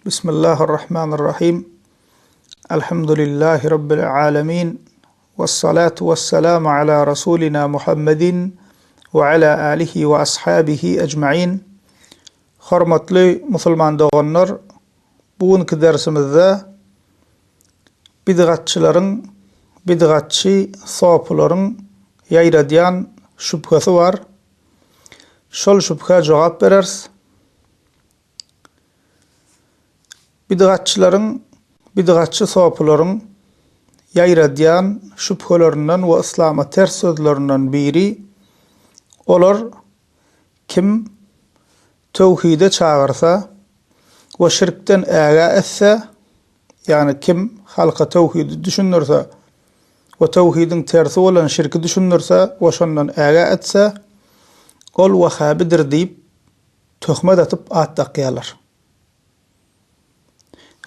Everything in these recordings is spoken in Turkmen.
بسم الله الرحمن الرحيم. الحمد لله رب العالمين، والصلاة والسلام على رسولنا محمد وعلى آله وأصحابه أجمعين. Hormatly musulman doganlar, bugünkü dersimizde bidgatçylaryň, bidgatçy sopularyň ýaýradýan şüphesi var. Şol şüphe jogap berers. Bidgatçylaryň, bidgatçy sopularyň ýaýradýan şüphelerinden we islama ters sözlerinden biri, olar kim tawhide çağırsa we şirkden äge etse, yani kim halka tawhidi düşünürse we tawhidin tersi bolan şirki düşünürse we şondan äge etse, ol wahhabidir diýip töhmet atyp at takýarlar.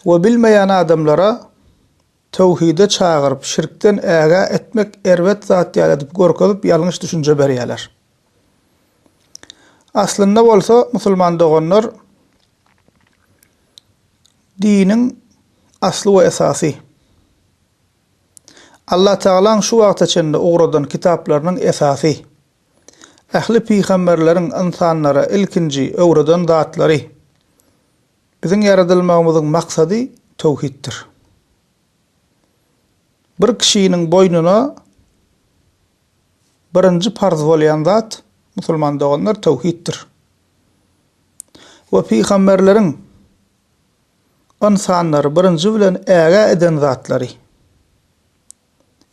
We bilmeýän adamlara tawhide çağıryp şirkden äge etmek erbet zat ýalyp gorkalyp ýalňyş düşünje berýärler. Aslında bolsa musulman doganlar diniň asly we esasy. Allah Taalaň şu wagt içinde ugradan kitaplarynyň esasy. Ähli peýgamberleriň insanlara ilkinji öwreden zatlary. Biziň yaradylmagymyzyň maksady tawhiddir. Bir kişiniň boynuna birinji farz bolýan zat musulman doganlar tawhiddir. We peýgamberleriň insanlara birinji bilen äge eden zatlary.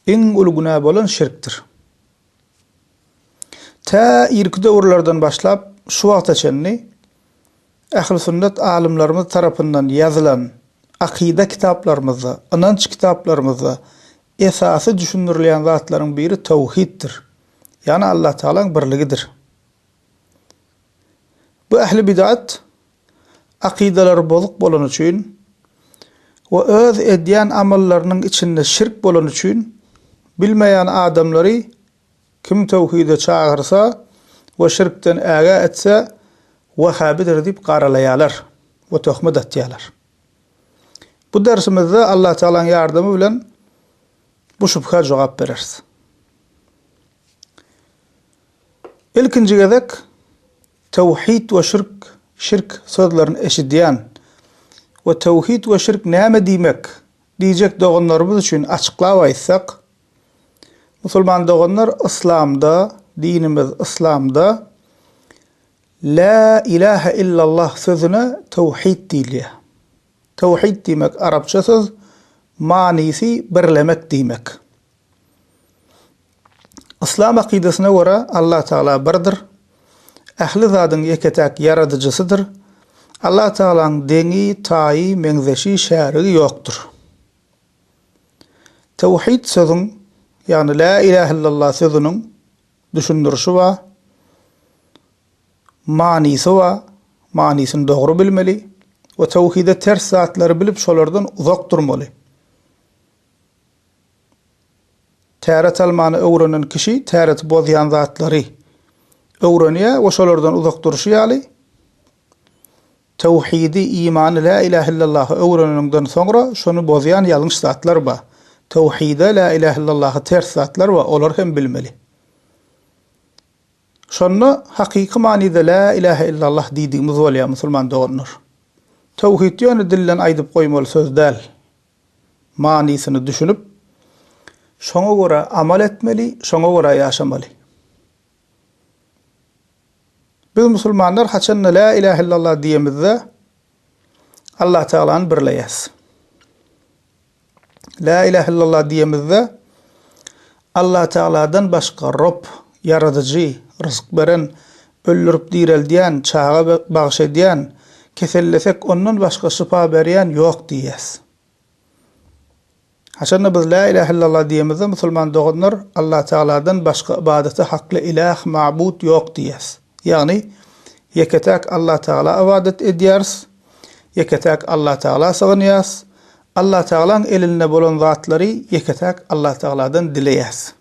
Iň uluguna bolan şirkdir. Ta ilki döwürlerden başlap şu wagta çenni ähli sünnet alimlerimiz tarapyndan ýazylan akida kitaplarymyzda, inanç kitaplarymyzda esasy düşündirilýän zatlaryň biri tawhiddir. Yani Allah Taalaň birligidir. Bu ähli bid'at akidaları bozuk bolan üçin we öz edýän amallarynyň içinde şirk bolan üçin bilmeýän adamlary kim tawhide çağırsa we şirkden äge etse wahhabidir diýip garalaýarlar we töhmet atýarlar. Bu dersimizde Allah Taalaň ýardymy bilen bu şüphe jogap bereriz. İlkinji gezek tawhid we şirk sözlerini eşidýän we tawhid we şirk näme diýmek diýjek doganlarymyz üçin açyklap aýtsak, musulman doganlar İslamda, dinimiz İslamda la ilahe illallah sözüne tawhid diýilýär. Tawhid diýmek arapça söz, manysy birlemek diýmek. İslam akidasyna görä Allah Taala birdir. Ähli zadyň ýeketäk ýaradyjysydyr. Allah Taalaň deňi, taýy, meňzeşi, şärigi ýokdur. Tawhid sözüň, yani la ilahe illallah sözüniň düşündirişi we manysy we manisyny dogry bilmeli we tawhide ters zatlary bilip şolardan uzak durmaly. Täret almany öwrenen kişi täret bozýan zatlary öwrenýär we şolardan uzak durşy ýaly. Tawhidi, iman, la ilahe illallah öwrenenden soňra şonu bozýan ýalňyş zatlar bar. Tawhide la ilahe illallah ters zatlar bar, olar hem bilmeli. Şonu hakyky manyda la ilahe illallah diýdiğimiz bolýar musulman doganlar. Tawhid ýöne dillen aýdyp goýmaly söz däl. Manysyny düşünüp şoňa görä amal etmeli, şoňa görä ýaşamaly. Biz musulmanlar haçan la ilahe illallah diýemizde Allah Taalany birleýäs. La ilahe illallah diýemizde Allah Taaladan başga Rob, yaradyjy, rızk beren, öldürüp direldiýän, çağa bagşedýän, kesellesek ondan başga şifa berýän ýok diýäs. Haçan biz la ilahe illallah diýemizde musulman doganlar Allah Taaladan başga ibadete hakly ilah, ma'bud ýok diýäs. Yani ýeketäk Allah Taala ibadet edýärs, ýeketäk Allah Taala sığınýas, Allah Taalaň elinde bolan zatlary ýeketäk Allah Taaladan dileýäs.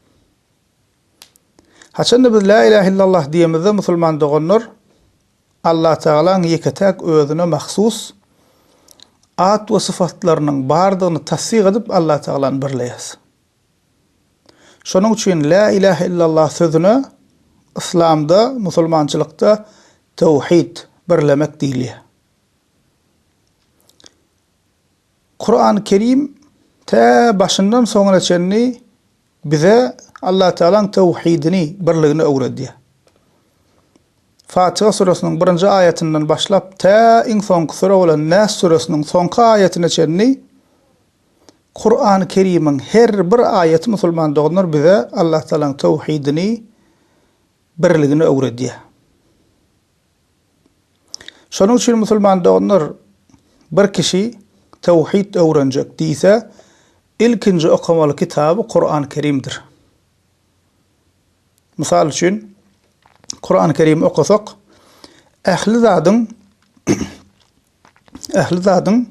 Haçan biz la ilahe illallah diýemizde musulman doganlar Allah Taalaň ýeketäk özüne mahsus at ve sıfatlarynyň bardygyny tasdiq edip Allah Taala'ny birleýäs. Şonuň üçin la ilahe illallah sözüne İslamda, musulmançylykda tawhid, birlemek diýilýär. Kur'an-ı Kerim ta başyndan soňuna çenni bize Allah Taala'nın tawhidini, birligini öwredýär. Fatiha surasının 1-nji ayetinden başlap ta iň soňky sura bolan Nas surasının soňky ayetine çenni Kur'an-ı Kerim'in her bir ayeti musulman dogunlar bize Allah Taala'nın tawhidini, birligini öwredýär. Şonuň üçin musulman dogunlar bir kişi tawhid öwrenjek diýse, ilkinji okamaly kitabı Kur'an-ı Kerim'dir. Misal üçin Kur'an-ı Kerim okusak, ähli zadyň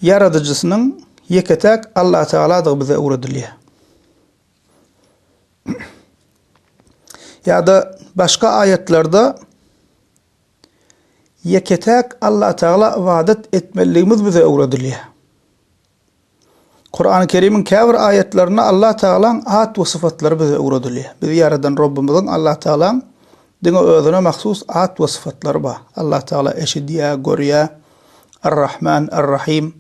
yaradyjysynyň yeketek Allah Teala'dygy bize öwredilýär. Ýa-da başga ayetlerde yeketek Allah Teala ibadet etmeligimiz bize öwredilýär. Kur'an-ı Kerim'in käbir ayetlerine Allah Teala'nın at ve sıfatlary bize öwredilýär. Bizi yaradan Rabbimizin Allah Teala'nın diňe özüne mahsus at ve sıfatlary bar. Allah Teala eşidýär, görýär, Er-Rahman, Er-Rahim,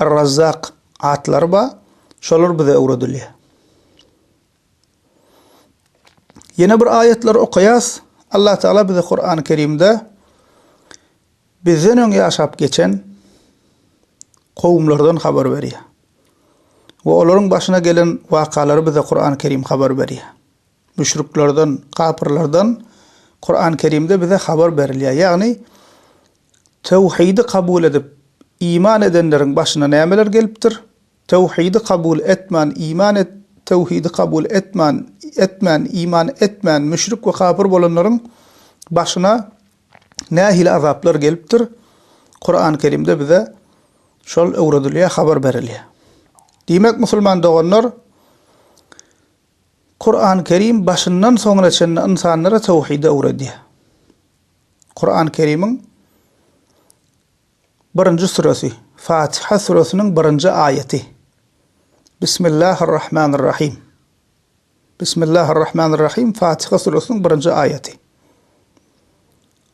Er-Razzaq atlary bar. Şolar bize öwredilýär. Yine bir ayetler okuyas, Allah Teala bize Kur'an-ı Kerim'de bizden yaşap geçen kowumlardan haber berýär. Ve olaryň başyna gelen wakalary bize Kur'an-ı Kerim haber berýär. Müşriklerden, kafirlerden Kur'an-ı Kerim'de bize haber berilýär. Ýagny tawhidi kabul edip iman edenleriň başyna nämeler gelipdir? Tawhidi kabul etmän, tawhidi kabul etmän, iman etmän müşrik we kafir bolanlaryň başyna nähili azaplar gelipdir? Kur'an-ı Kerim'de bize şol öwredilýär, haber berilýär. Diýmek musulman doganlar Kur'an-ı Kerim başyndan soňra çenli insanlara tawhidi öwredýär. Kur'an-ı Kerim'in 1-nji surasy, Fatiha surasynyň 1-nji ayeti. Bismillahirrahmanirrahim. Bismillahirrahmanirrahim. Fatiha surasynyň 1-nji ayeti.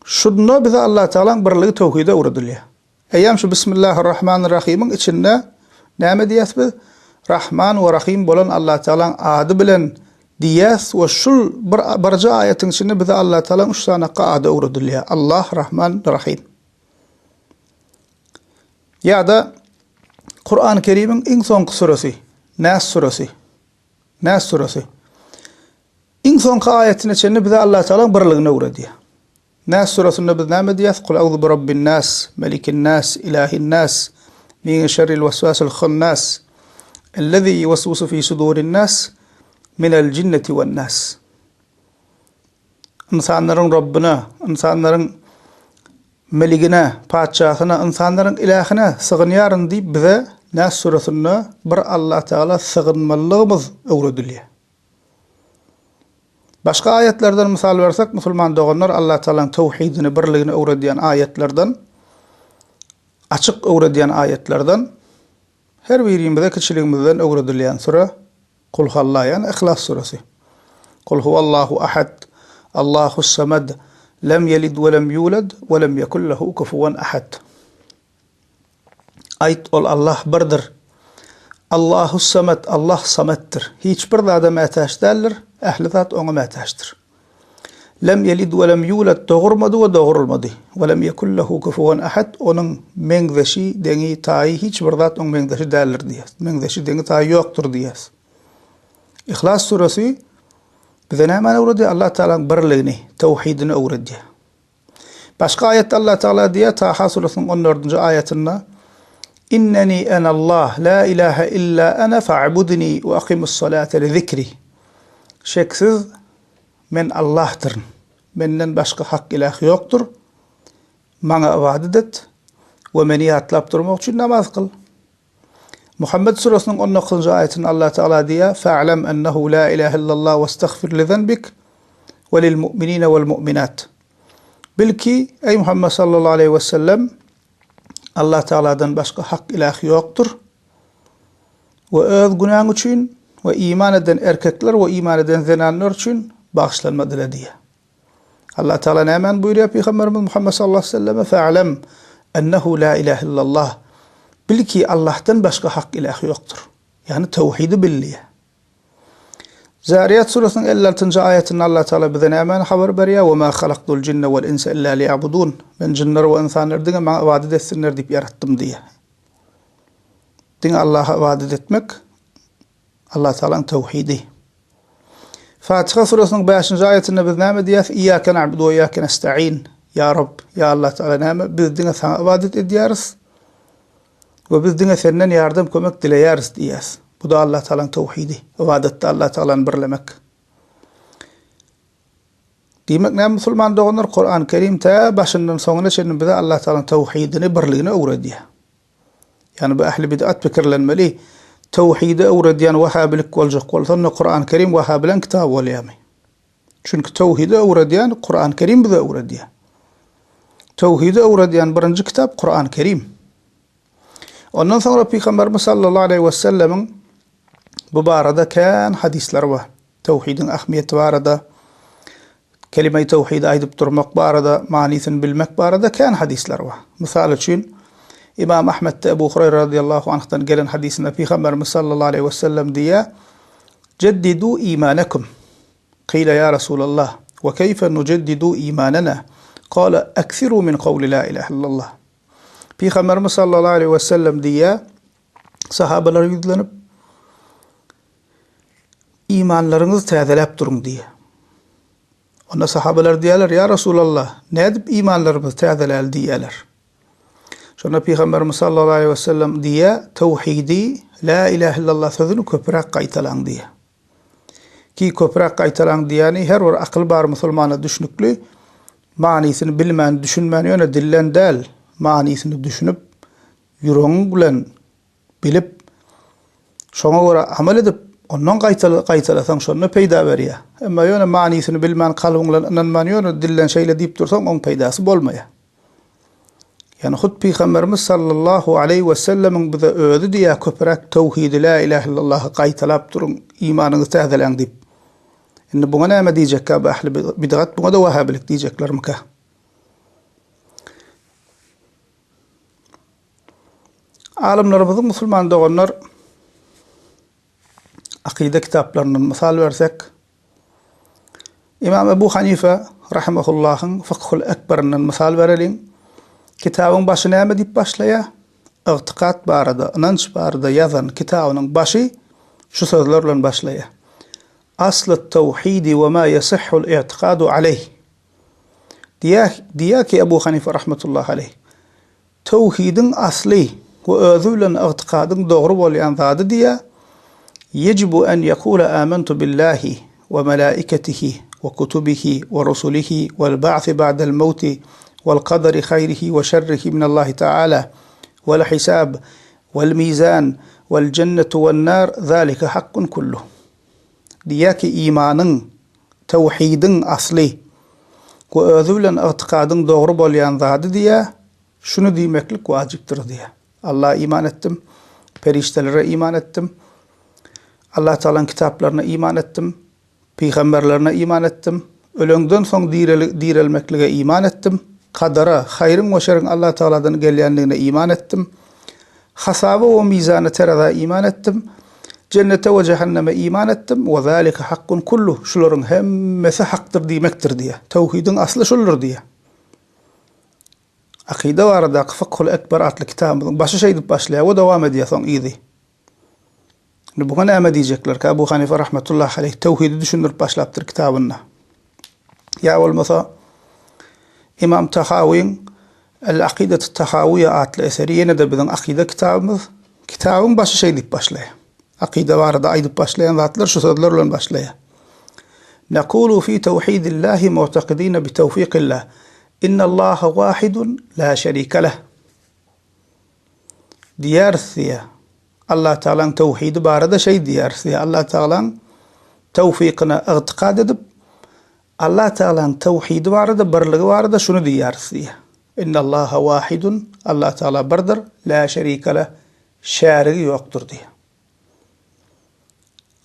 Şunda bize Allah Teala'nın birligi tawhidi öwredilýär. Eýem şu Bismillahirrahmanirrahim'in içinde näme diýäs biz? Rahman we Rahim bolan Allah Teala'nın ady bilen diýäs we şul birji ayetiň içinde bize Allah Teala'nın 3 tane ady öwredilýär. Allah, Rahman, Rahim. Ýa-da Kur'an-ı Kerim'in iň soňky surasy, Nas surasy. Nas surasy. Iň soňky ayetine içinde bize Allah Teala'nın birligini öwredýär. Nas surasynda biz näme diýäs? Kul a'udhu bi rabbin nas, melikin nas, ilahin nas, min şerril vesvasil khannas, allazi yuwaswisu fi sudurin nas, minel cinneti ven nas. İnsanlaryň Rabbina, insanlaryň meligine, padşahyna, insanlaryň ilahine sığınýaryn diýip bize Nas surasynda bir Allah Teala sığınmalygymyz öwredilýär. Başka ayetlerden misal versek, musulman doganlar Allah Teala'nın tawhidini, birligini öwredýän ayetlerden, açyk öwredýän ayetlerden, her birimize kiçiligimizden öwredilýän sura Kul huvallahan İhlas surasy. Kul huvallahu ahad, Allahus samad, lem yelid ve lem yulad ve lem yekul lehu kufuwan ahad. Ayet ol Allah birdir. Allahus samad, Allah samettir. Hiç bir zada mätäş däldir, ähli zat oňa mätäşdir. Lem yelid ve lem yulad, dogurmady we dogurulmady. Ve lem yekul lehu kufuwan ahad, onuň meňzeşi, deňi taýy hiç bir zat oňa meňzeşi däldir diýär. Meňzeşi deňi taýy ýokdur diýär. İhlas surasy bize näme öwredýär? Allah Teala'nın birligini, tawhidini öwredýär. Başka ayette Allah Teala diýär, Taha surasynyň 14-nji ayetinde İnneni enallah la ilahe illa ana fa'budni ve aqimus salata li zikri. Şeksiz men Allah'tır. Menden başka hak ilah yoktur. Maňa ibadet et ve meni ýatlap durmak üçin namaz kıl. Muhammed surasynyň 19-njy ayetinde Allah Teala diýär: "Fa'lam ennehu la ilahe illallah ve estağfir li zenbik ve lil mu'minina vel mu'minat." Bil ki ey Muhammed sallallahu aleyhi ve sellem Allah Teala'dan başka hak ilah yoktur. Ve öz günahın için ve iman eden erkekler ve iman eden zenanlar için bağışlanma dile diye. Allah Teala hemen buyuruyor Peygamberimiz Muhammed sallallahu aleyhi ve selleme fe'alem ennehu la ilahe illallah. Bil ki Allah'tan başka hak ilah yoktur. Yani tevhidi billiye. Zariyat suresinin 56. ayetinde Allah Teala bize hemen haber veriyor. Ve ma halaktul cinne vel insa illa liya'budun. Ben cinler ve insanları dine bana ibadet etsinler deyip yarattım diye. Dine Allah'a ibadet etmek Allah Teala'nın tevhidi. Fatiha suresinin 5. ayetinde biz ne diyor? İyyâke na'budu ve iyyâke nesta'in. Ya Rab, ya Allah Teala ne biz dine sana ibadet ediyoruz ve biz dine senden yardım kömek dileyeriz diyez. Bu da Allah Teala'nın tevhidi. İbadette Allah Teala'nı birlemek. Demek ne Müslüman doğanlar Kur'an-ı Kerim ta başından sonuna çenin bize Allah Teala'nın tevhidini, birliğini öğretiyor. Yani bu ehli bid'at fikirlenmeli. Tevhidi öğretiyen Vehhabilik olacak olsa Kur'an-ı Kerim Vehhabilen kitabı oluyor. Çünkü tevhidi öğretiyen Kur'an-ı Kerim bize öğretiyor. Tevhidi öğretiyen birinci kitap Kur'an-ı Kerim. Ondan sonra Peygamberimiz sallallahu aleyhi ve sellemin bu barada kan hadisler var. Tevhidin ahmiyeti barada, kelime-i tevhid aydıp durmak barada, manisini bilmek barada kan hadisler var. Misal için İmam Ahmed Ebu Hureyre radıyallahu anh'tan gelen hadisinde Peygamberimiz sallallahu aleyhi ve sellem diye ceddidu imanakum. Qila ya Resulallah ve keyfe nuceddidu imanana? Kale eksiru min kavli la ilahe illallah. Peygamberimiz sallallahu aleyhi ve sellem diye sahabeler yüzlenip imanlarınızı tazelep durun diye. Onda sahabeler diyorlar ya Resulallah ne edip imanlarımızı tazelel diyorlar. Sonra Peygamberimiz sallallahu aleyhi ve sellem diye tevhidi la ilahe illallah sözünü köpürek kaytalan diye. Ki köpürek kaytalan diyeni her bir akıl bar Müslümana düşünüklü manisini bilmen, düşünmen yöne dillen del manisini düşünüp yüreğin bilen bilip şona göre amel edip ondan kaytalasan şonu peyda veriyor. Ama yöne manisini bilmen kalbinle inanman yöne dillen şeyle deyip dursan onun peydası bolmaya. Yani hud Peygamberimiz sallallahu aleyhi ve sellemin bize öğüdü diye köpürek tevhidi la ilahe illallah'ı kaytalap durun imanınızı tazelen deyip. Şimdi buna ne diyecek ki ehli bid'at, buna da Vehhabilik diyecekler mi ki? Alimlerimizin Müslüman doğanlar akide kitaplarının misal versek İmam Ebu Hanife rahimahullah'ın Fıkhul Ekber'inin misal verelim. Kitabın başı ne deyip başlaya? İ'tikat barada, inanç barada yazan kitabının başı şu sözlerle başlaya. Asl-ı tevhidi ve ma yasihhul i'tikadu aleyh. Diye ki Ebu Hanife rahmetullahi aleyh. Tevhidin asli ve özüyle i'tikadın doğru olayan zadı diye yecibu en yekule amentu billahi ve melaiketihi ve kutubihi ve rusulihi vel ba'thi ba'del mevti والقدر خيره وشره من الله تعالى والحساب والميزان والجنة والنار ذلك حق كله. Diyaki imanın, tevhidin asli ve özüyle i'tikadın doğru bolyan zadı diye şunu demeklik vaciptir diye. Allah'a iman ettim, periştelere iman ettim, Allah Teala'nın kitaplarına iman ettim, peygamberlerine iman ettim, ölümden son dirilmekliğe iman ettim. Kadara, hayrın ve şerrin Allah Teala'dan gelyenliğine iman ettim. Hasabı ve mizanı terada iman ettim. Cennete ve cehenneme iman ettim. Ve zâlike hakkun kullu. Şuların hemmesi haktır demektir diye. Tevhidin aslı şullur diye. Akide var da Fıkhul Ekber adlı kitabımızın başı şeydip başlaya ve devam ediyor son iyiydi. Bugün ne diyecekler ki Ebu Hanife rahmetullahi aleyh tevhidi düşünürüp başlattır kitabına. Ya olmasa İmam Tahavi'nin El-Akidet-i Tahaviye adlı eseri yine de bizim akide kitabımız. Kitabın başı şey deyip başlaya. Akide var da aydıp başlayan zatlar şu sözlerle başlaya. Nekulu fi tevhidillahi mu'takidine bi tevfikillah. İnnallâhe vâhidun la şerike leh. Diyersiye. Allah Teala'nın tevhidi barada şey diyersiye. Allah Teala'nın tevfikine i'tikad edip Allah Teala'nın tevhidi var da birliği var da şunu diyeriz diye. İnnallaha vahidun, Allah Teala birdir, la şerike leh, şeriki yoktur diye.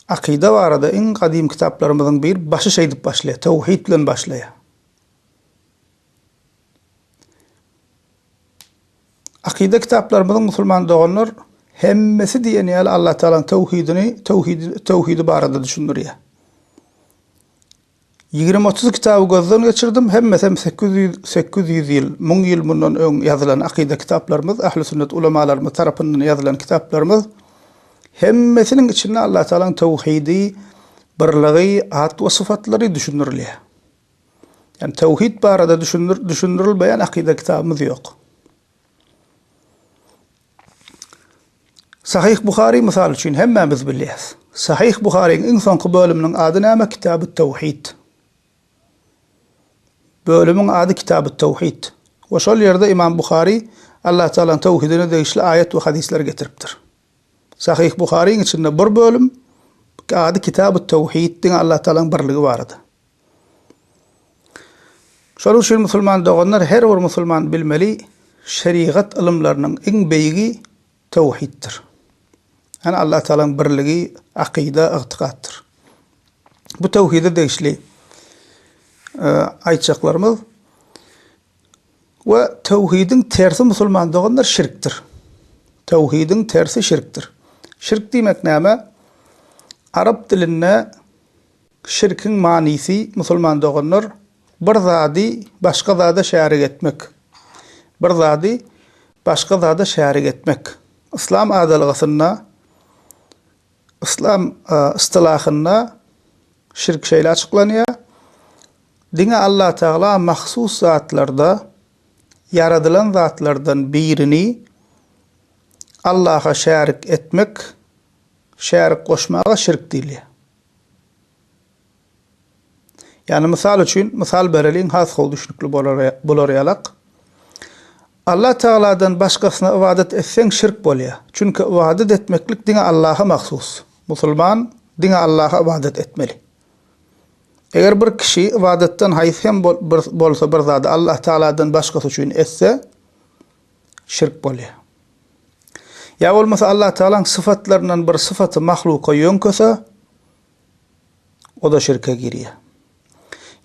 Akide barada en kadim kitaplarımızın bir başı şey dip başlaya, tevhid bilen başlaya. Akide kitaplarımızın musulman doğanlar hemmesi diyen yal Allah Teala'nın tevhidi barada düşünür ya. 20-30 kitabı gözden geçirdim. Hemmesem 800 yıl, 1000 yıl bundan ön yazılan akide kitaplarımız, ahl-i sünnet ulemalarımız tarafından yazılan kitaplarımız hemmesinin içinde Allah Teala'nın tevhidi, birliği, ad ve sıfatları düşünürler. Yani tevhid barada düşünürülmeyen akide kitabımız yok. Sahih Bukhari misal için hemmemiz biliyoruz. Sahih Bukhari'nin en son bölümünün adı näme? Kitab-ı Tevhid. Bölümün adı Kitab-ı Tevhid. Ve şol yerde İmam Bukhari Allah Teala'nın tevhidine değişli ayet ve hadisler getiriptir. Sahih Bukhari'nin içinde bir bölüm adı Kitab-ı Tevhid'in Allah Teala'nın birliği vardı. Şol için Müslüman doğanlar her bir Müslüman bilmeli şeriat ilimlerinin en beyi tevhiddir. Yani Allah Teala'nın birliği, akide, i'tikattır. Bu tevhide değişli aytacaklarımız ve tevhidin tersi Müslüman doğanlar şirktir. Tevhidin tersi şirktir. Şirk demek näme? Arap dilinde şirkin manisi Müslüman doğanlar bir zadi başka zada şerik etmek. Bir zadi başka zada şerik etmek. İslam adalgısında, İslam istilahında şirk şeyle açıklanıyor. Dine Allah Teala mahsus zatlarda, yaradılan zatlardan birini Allah'a şerik etmek, şerik koşmağa şirk değil. Yani misal için, misal bereliğin has ol düşünüklü bolarıyalak. Allah Teala'dan başkasına ibadet etsen şirk bolýar. Çünkü ibadet etmeklik dine Allah'a mahsus. Musulman dine Allah'a ibadet etmeli. Eğer bir kişi ibadetten haysem bolsa bir zat Allah Teala'dan başkası üçün etse şirk bolýar. Ya olmasa Allah Teala'nın sıfatlarından bir sıfatı mahluka yönköse o da şirke giriyor.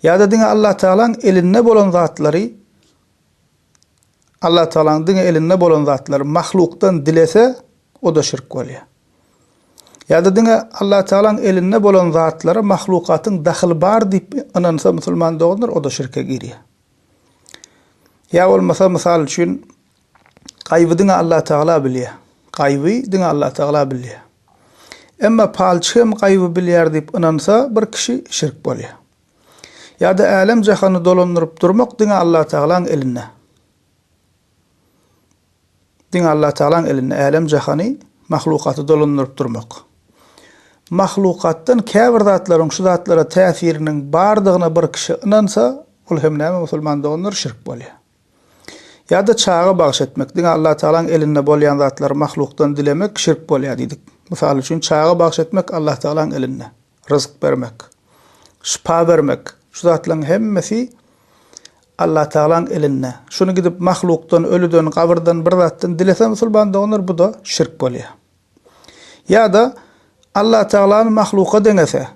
Ya da dine Allah Teala'nın elinde bolan zatları Allah Teala'nın dine elinde bolan zatları mahluktan dilese o da şirk bolýar. Ya da dine Allah Teala'nın elinde bolan zatları mahlukatın dahil bar dip inansa Müslüman doğanlar o da şirke giriyor. Ya olmasa misal için gaybı dine Allah Teala bilýär. Gaybı dine Allah Teala bilýär. Emma palçym gaybı bilýär dip inansa bir kişi şirk bolýar. Ya da alem jahanı dolandyryp durmak dine Allah Teala'nın elinde. Dine Allah Teala'nın elinde alem jahanı mahlukatı dolandyryp durmak. Mahlukattan käbir zatlaryň şu zatlara täsiriniň bardygyna bir kişi inansa, ol hem näme musulman doğanlar şirk bolýar. Ya da çağa bagş etmek, dine Allah Teala'nın elinde bolýan zatlar mahluktan dilemek şirk bolýar diýdik. Misal üçin çağa bagş etmek Allah Teala'nın elinde. Rızık bermek, şifa bermek, şu zatlaryň hemmesi Allah Teala'nın elinde. Şunu gidip mahluktan, ölüden, kabirden, bir zatdan dilese musulman doğanlar bu da şirk bolýar. Ya da Allah Teala'nın mahluka dengese,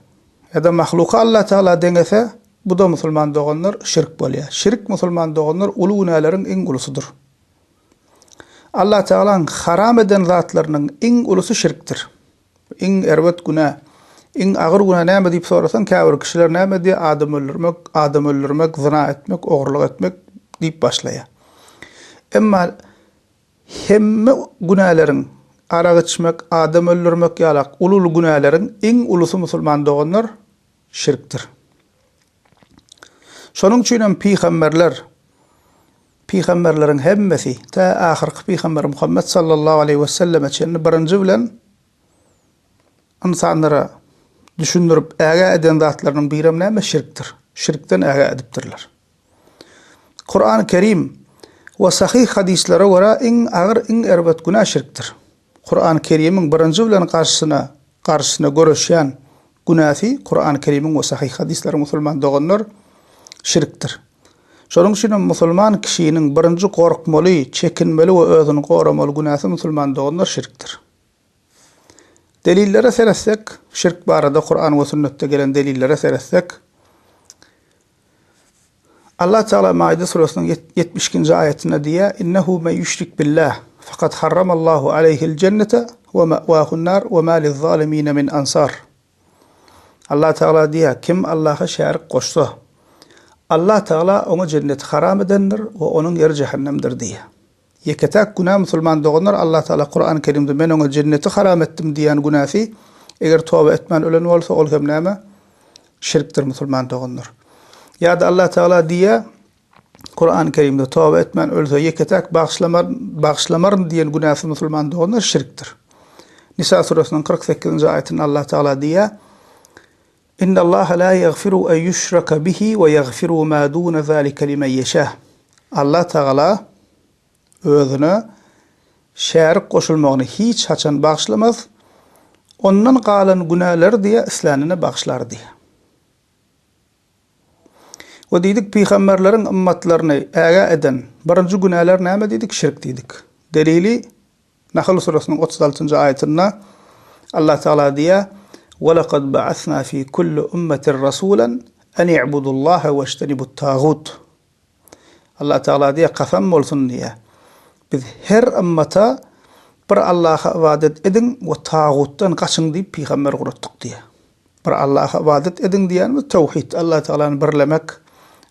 ya da mahluka Allah Teala dengese, bu da musulman doğanlar şirk bolýar. Şirk musulman doğanlar ulu günahların en ulusudur. Allah Teala'nın haram eden zatlarının en ulusu şirktir. En erbet günah, en ağır günah näme diýip sorasan, käbir kişiler näme diýär? Adam öldürmek, zina etmek, ogurlyk etmek diýip başlaýar. Emma hemme günahların ara içmek, adam öldürmek ýalak ulul günahların en ulusu musulman doğanlar şirktir. Şonuň üçin peýgamberleriň hemmesi ta ahirki peýgamber Muhammed sallallahu aleyhi ve sellem çenni birinji bilen insanlara düşündirip äge eden zatlarynyň biri näme? Şirktir. Şirkden äge edipdirler. Kur'an-ı Kerim ve sahih hadislere göre en ağır, en erbet günah şirktir. Kur'an-ı Kerim'in birinji bilen karşısına görüşýän günäsi Kur'an-ı Kerim'in we sahih hadisleri musulman doğanlar şirktir. Şonuň üçin musulman kişiniň birinji gorkmaly, çekinmeli we özüni goramaly günäsi musulmandygynyň şirkdir. Delillere seretsek, şirk barada Kur'an we sünnette gelen delillere seretsek, Allah Teala Maide suresinin 72. ayetinde diye innehu men yüşrik billah fakat harramallahu aleyhi'l cennete ve ma'vahu'n nar ve ma liz-zalimin min ansar. Allah Teala diye kim Allah'a şerik koşsa Allah Teala onu cenneti haram edendir ve onun yeri cehennemdir diye. Yeketak günah musulman doğunlar Allah Teala Kur'an-ı Kerim'de men onu cenneti haram ettim diyen günahı eğer tövbe etmen ölen olsa ol hem näme şirktir musulman doğunlar. Ya da Allah Teala diye Kur'an-ı Kerim'de tövbe etmen ölse yeketak bağışlamar diyen günahı musulman doğunlar şirktir. Nisa suresinin 48. ayetinde Allah Teala diye İnna Allah la yaghfiru en yushraka bihi ve yaghfiru ma dun zalika limen yasha. Allah Teala özüne şerik koşulmagyny hiç haçan bağışlamaz. Ondan galan günahlar diye islanyny bağışlar diye. Ve dedik peygamberlerin ümmetlerini aga eden birinci günahlar näme dedik? Şirk dedik. Delili Nahl suresinin 36. ayetinde Allah Teala diye وَلَقَدْ بَعَثْنَا فِي كُلِّ أُمَّةٍ رَسُولًا أَنْ يَعْبُدُوا اللّٰهَ وَاجْتَنِبُوا الطَّاغُوتَ. Allah Teala diye kasam olsun diye. Biz her ümmete bir Allah'a ibadet edin ve tağuttan kaçın deyip peygamber kuruttuk diye. Bir Allah'a ibadet edin diyen tevhid. Allah Teala'nı birlemek,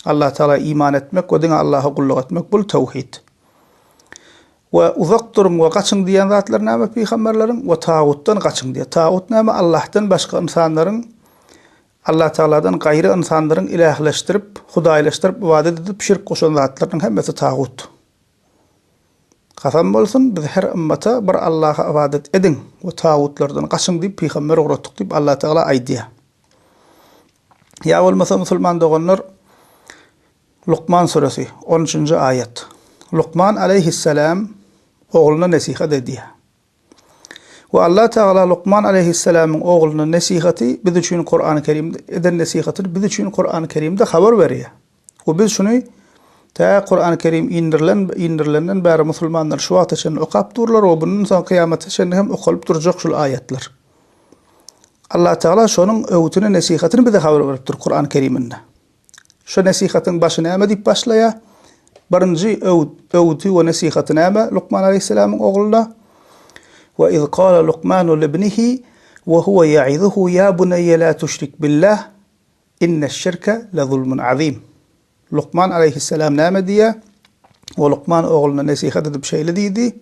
Allah Teala iman etmek ve dine Allah'a kulluk etmek bu tevhid. Ve uzak durun ve kaçın diyen zatlar näme peygamberlerin ve tağuttan kaçın diye. Tağut näme? Allah'tan başka insanların Allah Teala'dan gayrı insanların ilahlaştırıp, hudaylaştırıp, ibadet edip şirk koşan zatların hemmesi tağut. Kasam bolsun biz her ümmete bir Allah'a ibadet edin ve tağutlardan kaçın deyip peygamber uğrattık deyip Allah Teala aydiye. Ya olmasa musulman doğanlar Luqman suresi 13. ayet. Luqman aleyhisselam oğluna nasihat ediyor. Ve Allah Teala Luqman aleyhisselamın oğluna nasihati biz için Kur'an-ı Kerim'de eden nasihatı biz için Kur'an-ı Kerim'de haber veriyor. Ve biz şunu ta Kur'an-ı Kerim indirlenden beri musulmanlar şu vaat için okuyup dururlar ve bunun son kıyamet için hem okuyup duracak şu ayetler. Allah Teala şunun öğütünü nasihatını bize haber veriptir Kur'an-ı Kerim'inde. Şu nasihatın başı näme deyip başlaya? Birinci öğütü ve nasihatı näme? Luqman aleyhisselamın oğluna ve iz qala Luqmanu libnihi ve huve ya'izuhu ya bunayya la tuşrik billah inne'ş-şirke lezulmun azim. Luqman aleyhisselam näme diye? Ve Luqman oğluna nasihat edip şeýle diýdi: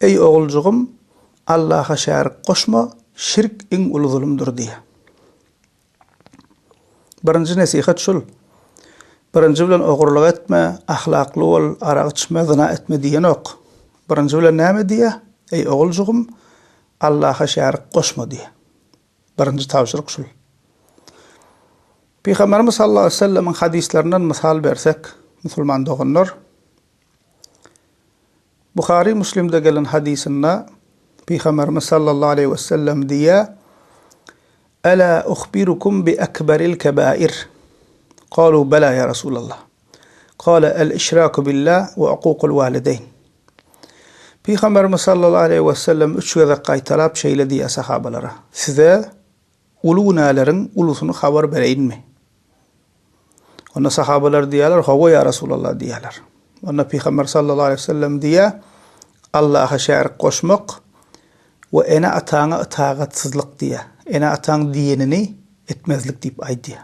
Ey oğulcuğum, Allah'a şerik koşma, şirk en ulu zulümdür diye. Birinci nasihat şul. Birinci bilen ogurluk etme, ahlaklı ol, arak içme, zina etme diyen ok. Birinci bilen näme diye? Ey oğulcuğum, Allah'a şerik koşma diye. Birinci tavşyryk şul. Peygamberimiz sallallahu aleyhi ve sellem'in hadislerinden misal bersek, musulman doğunlar. Bukhari Müslim'de gelen hadisinde Peygamberimiz sallallahu aleyhi ve sellem diye Ela ukhbirukum bi ekberil kebair. Qalu bela ya Resulallah. Qala el-işraku billah ve uququl valideyn. Peygamberimiz sallallahu aleyhi ve sellem üç göze qaytarap şeýle diye sahabalara. Size ulunalaryň ulusunu habar bereýin mi? Ona sahabalar diýerler, "Hawa ya Resulallah" diýerler. Ona Peygamber sallallahu aleyhi ve sellem diye Allah'a şerik koşmak ve ene ataňa itaatsyzlyk diye. Ene ataň diýenini etmezlik diýip aýdy.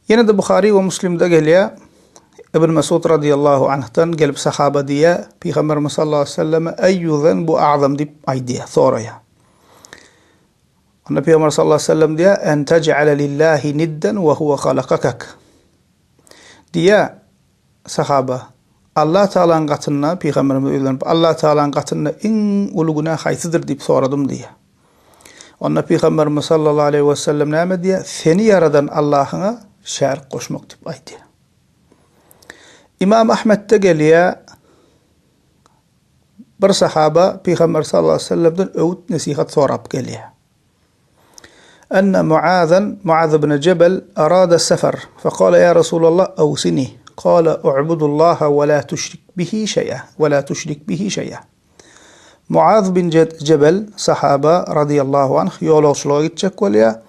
Yine de Bukhari ve Müslim'de geliyor. İbn Mesud radıyallahu anh'tan gelip sahaba diye Peygamberimiz sallallahu aleyhi ve selleme "Eyyu zenbu a'zam" deyip aydiye soraya. Onda Peygamber sallallahu aleyhi ve sellem diye "En tec'ale lillahi nidden ve huve halakakak" diye sahaba Allah Teala'nın katına Peygamberimiz öğrenip Allah Teala'nın katına en ulu günah haysidir deyip soradım diye. Onda Peygamberimiz sallallahu aleyhi ve sellem näme diye seni yaradan Allah'ına şerik koşmak deyip aydı. İmam Ahmed'de geliyor bir sahaba Peygamber sallallahu aleyhi ve sellem'den öğüt nasihat sorap geliyor. أن معاذ بن جبل أراد السفر فقال يا رسول الله أوصني، قال اعبد الله ولا تشرك به شيئا. معاذ بن جبل صحابة رضي الله عنه يولوشلو يتشكوليا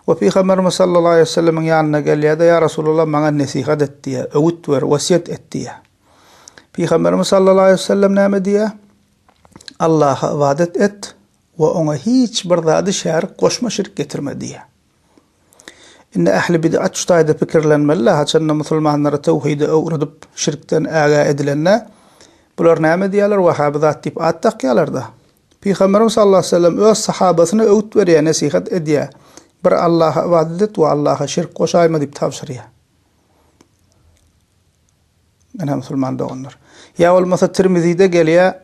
وفي خمر صلى الله عليه وسلم يعني قال يا رسول الله ما النسيخة دتيا أوتور وسيت اتيا في خمر صلى الله عليه وسلم نامديا الله وعدت وأنا هيج برضه شهر قوش ما شركة ترمديها إن أهل بدعة شتايد فكر لن ملا هاتشن مثل ما نرى توحيد أو ردب شركتن آغا إدلنا بلورنامة ديالر وحابذات تيب آتاق يالر ده في خمر صلى الله عليه وسلم الصحابة أوتور يا نسيخة إديا بر الله وعدت والله شرك قوشاي ما دي بتابشريها أنا مثل ما عنده غنر يا والمثل الترمذي ده قال يا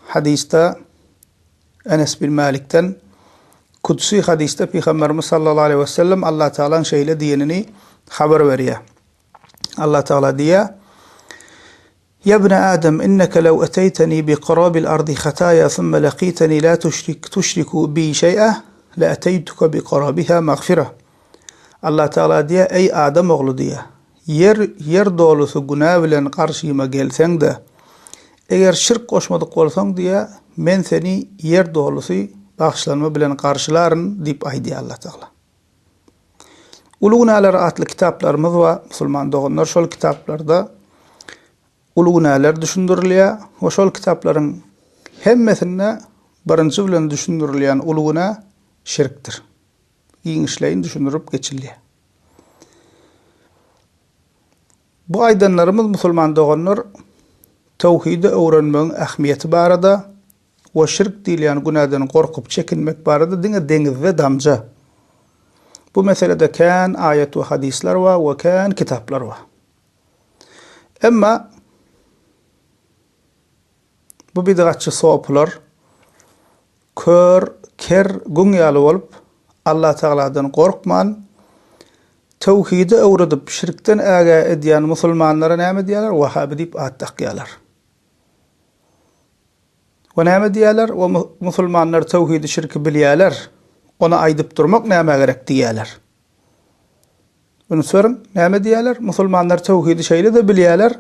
حديثة أنس بن مالك تن قدسي حديثة في خمر صلى الله عليه وسلم الله تعالى شيء دينني خبر وريا الله تعالى ديا يا ابن آدم إنك لو أتيتني بقراب الأرض خطايا ثم لقيتني لا تشرك بي شيئا لأتيتك بقرابها مغفرة. الله تعالى ديا أي آدم أغلديا yer dolusu günah bilen karşıma gelsen de eğer şirk koşmadık bolsaň diye men seni yer dolusu bağışlanma bilen karşılaryn dip aýdy Allah Taala. Ulugunalar atly kitaplarymyz we musulman doganlar şol kitaplarda ulugunalar düşündirilýär. Şol kitaplaryň hemmesinde birinji bilen düşündirilýän uluguna şirkdir. Giňişleýin düşündirip geçilýär. Bu aýdanlarymyz musulman doganlar tawhidi öwrenmeň ähmiýeti barada we şirk diýilen günahdan gorkup çekinmek barada diňe deňizde damja. Bu meselede kän ayet we hadisler we kän kitaplar we. Emma bu bidgatçy soplar kör, ker, güňýaly bolup Allah Taala'dan gorkman tawhidi öwredip şirkden äga edýän musulmanlara näme diýerler? Wahhabi diýip atdaqýarlar. Ve näme diýerler? O musulmanlar tawhidi şirki bilýärler. Ona aýdyp durmak näme gerek diýerler. Bunu sorun, näme diýerler? Musulmanlar tawhidi şeýle de bilýärler.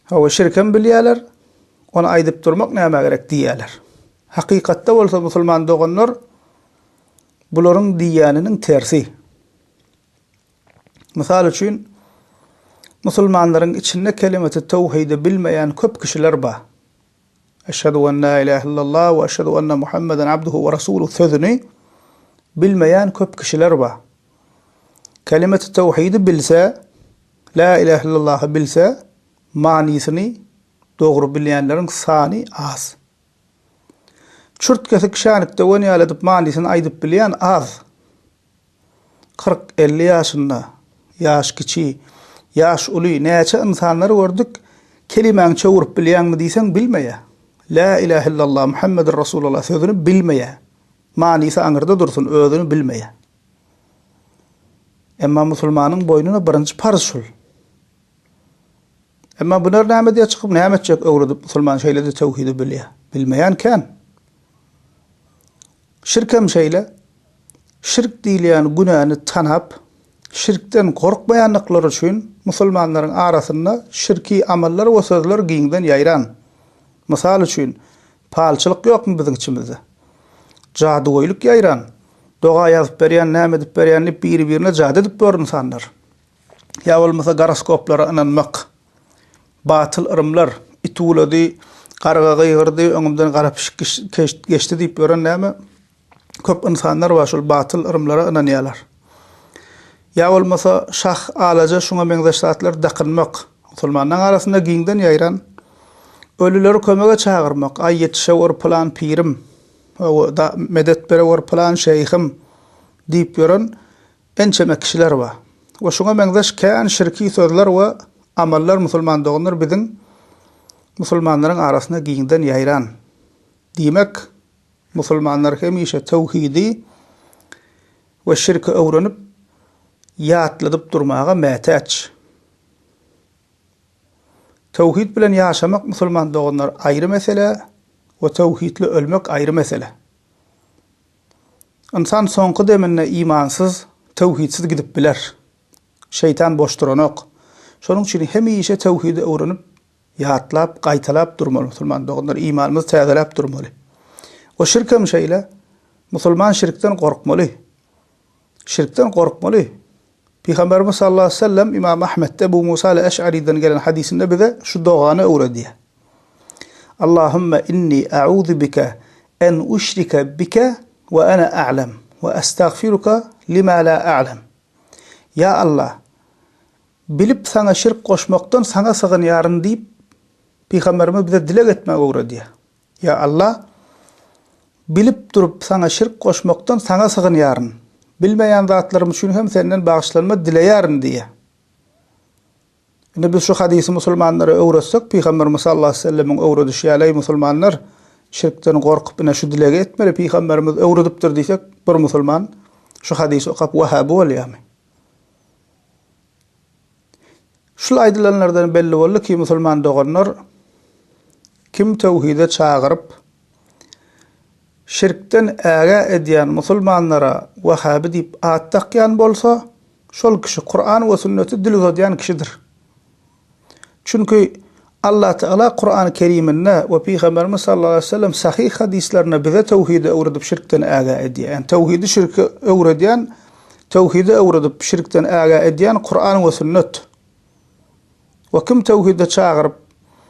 Hawa şirken bilýärler. Ona aýdyp durmak näme gerek diýerler. Hakykatda bolsa musulman doganlar bularyň diýäniniň tersi. Misal üçin musulmanlaryň içinde kelimeti tawhidi bilmeýän köp kişiler bar. Eşhedü en la ilahe illallah we eşhedü enne Muhammeden abduhu we rasuluhu sözüni bilmeýän köp kişiler bar. Kelimeti tawhidi bilse, la ilahe illallah bilse, manysyny dogry bilýänleriň sany az. Çurt kesik şanykda wany alyp manysyny aýdyp bilýän az. 40-50 ýaşynda yaş kiçi, yaş uly näçe insanlar gördük, kelimeň çowurup bilýänmi diýsen bilmeýär. La ilahe illallah Muhammedur Rasulullah sözüni bilmeýär. Manysy aňyrda dursun, özüni bilmeýär. Emma musulmanyň boynuna birinji farz şol. Emma bular näme diýip çykyp näme etjek öwredip musulman şeýlede tawhidi bilýär. Bilmeýän kan. Şirkem şeýle şirk diýilen günahny tanap şirkden korkmayanlıklar üçün musulmanların arasında şirki amallar ve sözler giňden ýaýran. Misal üçün palçylyk ýokmy biziň içimizde? Jadygoýluk ýaýran. Doga ýazyp berýän, näme edip berýänli bir-birine jady edip berýän insanlar. Ýa bolmasa goroskoplara inanmak, batyl ırımlar, itulady, garga gyrdy, öňümden garap geçdi diýip berýän näme? Köp insanlar var şol batyl ırımlara inanýarlar. Ya olmasa şah alaca şuna meňzeşatlar dakynmak. Musulmanlaryň arasynda giňden ýaýran. Ölüleri kömege çağırmak. Ay yetişe plan pirim. Da medet bere plan şeyhim diýip ýören ençeme kişiler var. Ve şuna meňzeş kän şirki sözler we amallar musulman doganlar biziň musulmanlaryň arasynda giňden ýaýran. Diýmek musulmanlar hemişe tawhidi we şirki öwrenip ýatladyp durmaga mätäç. Tawhid bilen ýaşamak musulman doganlar aýry mesele we tawhidli ölmek aýry mesele. İnsan soňky demine imansyz, tawhidsiz gidip biler. Şeytan boşduranok. Şonuň üçin hemişe tawhidi öwrenip, ýatlap, gaýtalap durmaly musulman doganlar, imanymyz täzelep durmaly. O şirkem şeýle musulman şirkden gorkmaly. Şirkden gorkmaly. Peygamberimiz sallallahu aleyhi ve sellem İmam Ahmed'de bu Musa el-Eş'ari'den gelen hadisinde bize şu dogany öwredi. Allahümme inni a'udhu bika en uşrike bika ve ana a'lem ve estağfiruka lima la a'lem. Ya Allah, bilip sana şirk koşmaktan sana sığınýaryn diýip Peygamberimiz bize dilek etmek öwredi. Ya Allah, bilip durup sana şirk koşmaktan sana sığınýaryn. Bilmeýän zatlarym üçin hem senden bagyşlanma dileýäryn diýe. Indi biz şu hadisi musulmanlara öwretsek, Peygamberimiz sallallahu aleyhi ve sellem'in öwredişi ýaly musulmanlar şirkden gorkup ine şu dilege etmeli Peygamberimiz öwredipdir diýsek, bir musulman şu hadisi okap Wahhabi bolýarmy? Şul aýdylanlardan belli boldy ki musulman doganlar kim tawhide çağırıp şirkten äge edýän musulmanlara Wahhabi diýip at takýan bolsa, şol kişi Kur'an we sünneti dil uzadýan kişidir. Çünkü Allah Teala Kur'an-ı Keriminde ve Peygamberimiz sallallahu aleyhi ve sellem sahih hadislerine bize tawhidi öwredip şirkten äge edýän. Yani tawhidi şirki öwredýän, tawhidi öwredip şirkten äge edýän Kur'an we sünnet. Ve kim tawhide çağırıp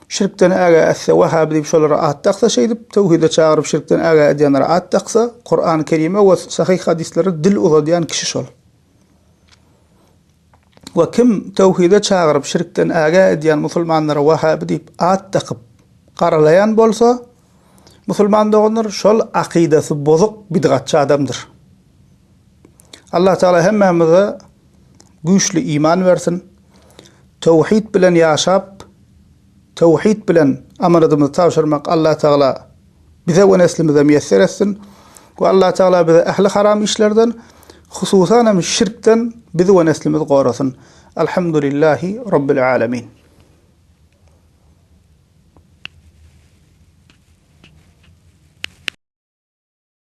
şirkten äge etse Wahhabi diýip şolara at taksa şeýdip tawhide çağırıp şirkten äge edýänlere at taksa Kur'an-ı Kerime we sahih hadisleri dil uzadýan kişi şol. Ve kim tawhide çağırıp şirkten äge edýän musulmanlara Wahhabi diýip at takyp garalayan bolsa, musulman doganlar şol akidesi bozuk bidgatçy adamdyr. Allah Teala hemmemize güýçli iman versin. Tawhid bilen ýaşap, tawhid bilen amaladymyzy tawşyrmak Allah Teala bize we neslimize müýesser etsin. Ve Allah Teala bize ehli haram işlerden, hususan şirkten bizi ve neslimizi gorasın. Elhamdülillahi Rabbil alemin.